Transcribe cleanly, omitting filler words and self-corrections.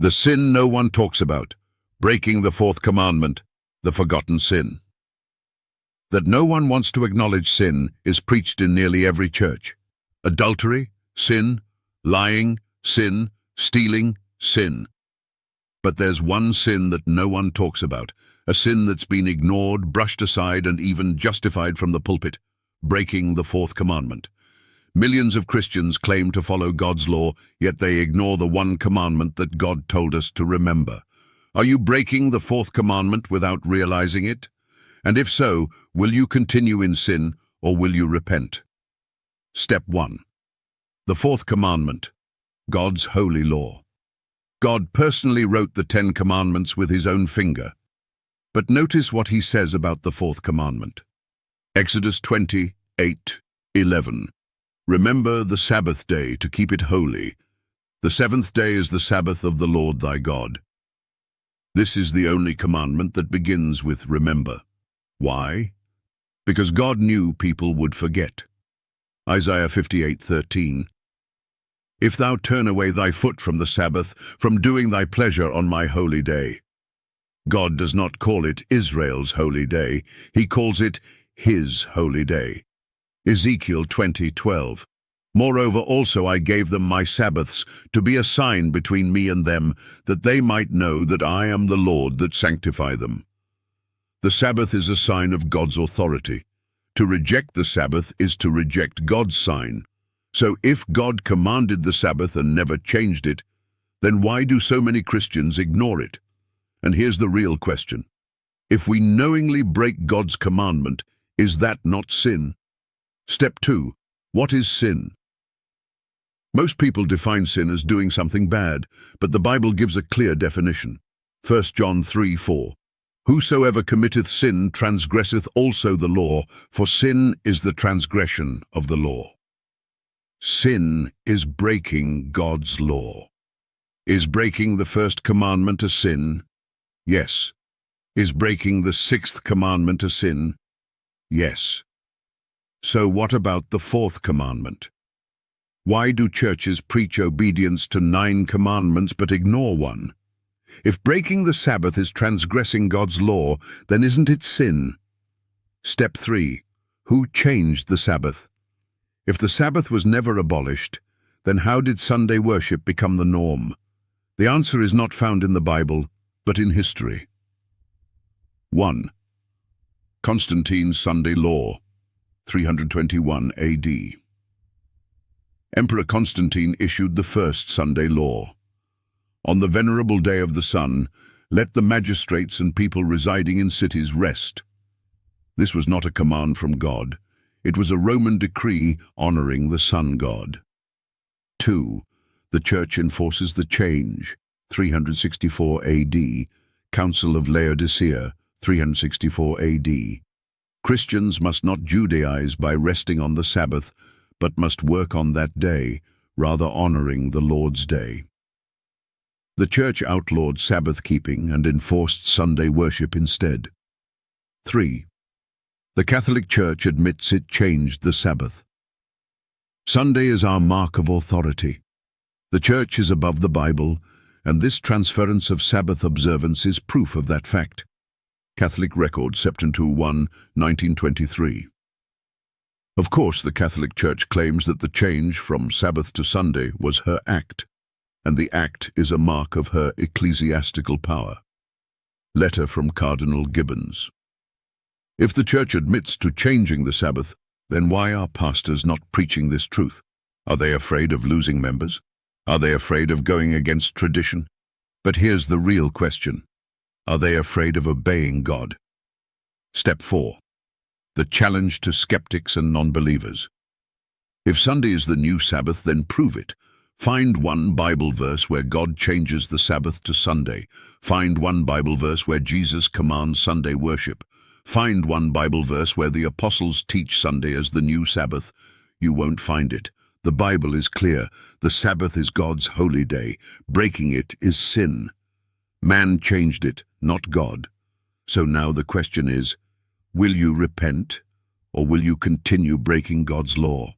The sin no one talks about, breaking the fourth commandment, the forgotten sin. That no one wants to acknowledge sin is preached in nearly every church. Adultery, sin; lying, sin; stealing, sin. But there's one sin that no one talks about, a sin that's been ignored, brushed aside, and even justified from the pulpit: breaking the fourth commandment. Millions of Christians claim to follow God's law, yet they ignore the one commandment that God told us to remember. Are you breaking the fourth commandment without realizing it? And if so, will you continue in sin, or will you repent? Step 1. The fourth commandment, God's holy law. God personally wrote the 10 Commandments with his own finger. But notice what he says about the fourth commandment. Exodus 20:8-11. Remember the Sabbath day to keep it holy. The seventh day is the Sabbath of the Lord thy God. This is the only commandment that begins with remember. Why? Because God knew people would forget. Isaiah 58:13. If thou turn away thy foot from the Sabbath, from doing thy pleasure on my holy day. God does not call it Israel's holy day, he calls it his holy day. Ezekiel 20:12. Moreover also I gave them my Sabbaths, to be a sign between me and them, that they might know that I am the Lord that sanctify them. The Sabbath is a sign of God's authority. To reject the Sabbath is to reject God's sign. So if God commanded the Sabbath and never changed it, then why do so many Christians ignore it? And here's the real question. If we knowingly break God's commandment, is that not sin? Step 2. What is sin? Most people define sin as doing something bad, but the Bible gives a clear definition. 1 John 3:4. Whosoever committeth sin transgresseth also the law, for sin is the transgression of the law. Sin is breaking God's law. Is breaking the first commandment a sin? Yes. Is breaking the sixth commandment a sin? Yes. So what about the fourth commandment? Why do churches preach obedience to 9 commandments but ignore one? If breaking the Sabbath is transgressing God's law, then isn't it sin? Step 3. Who changed the Sabbath? If the Sabbath was never abolished, then how did Sunday worship become the norm? The answer is not found in the Bible, but in history. 1. Constantine's Sunday Law, 321 AD. Emperor Constantine issued the first Sunday law. On the venerable day of the sun, let the magistrates and people residing in cities rest. This was not a command from God. It was a Roman decree honoring the sun god. 2. The Church enforces the change, 364 AD, Council of Laodicea, 364 AD. Christians must not Judaize by resting on the Sabbath, but must work on that day, rather honoring the Lord's day. The Church outlawed Sabbath-keeping and enforced Sunday worship instead. 3. The Catholic Church admits it changed the Sabbath. Sunday is our mark of authority. The Church is above the Bible, and this transference of Sabbath observance is proof of that fact. Catholic Record, September 1, 1923. Of course, the Catholic Church claims that the change from Sabbath to Sunday was her act, and the act is a mark of her ecclesiastical power. Letter from Cardinal Gibbons. If the Church admits to changing the Sabbath, then why are pastors not preaching this truth? Are they afraid of losing members? Are they afraid of going against tradition? But here's the real question. Are they afraid of obeying God? Step 4. The challenge to skeptics and non-believers. If Sunday is the new Sabbath, then prove it. Find one Bible verse where God changes the Sabbath to Sunday. Find one Bible verse where Jesus commands Sunday worship. Find one Bible verse where the apostles teach Sunday as the new Sabbath. You won't find it. The Bible is clear. The Sabbath is God's holy day. Breaking it is sin. Man changed it, not God. So now the question is, will you repent, or will you continue breaking God's law?